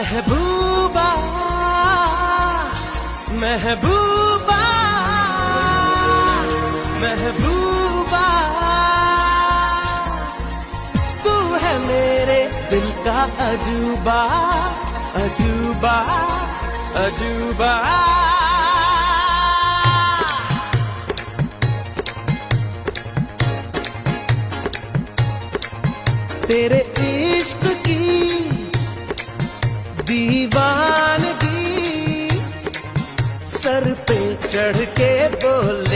महबूबा महबूबा महबूबा, तू है मेरे दिल का अजूबा अजूबा अजूबा। तेरे इश्क की दीवानगी सर पे चढ़ के बोल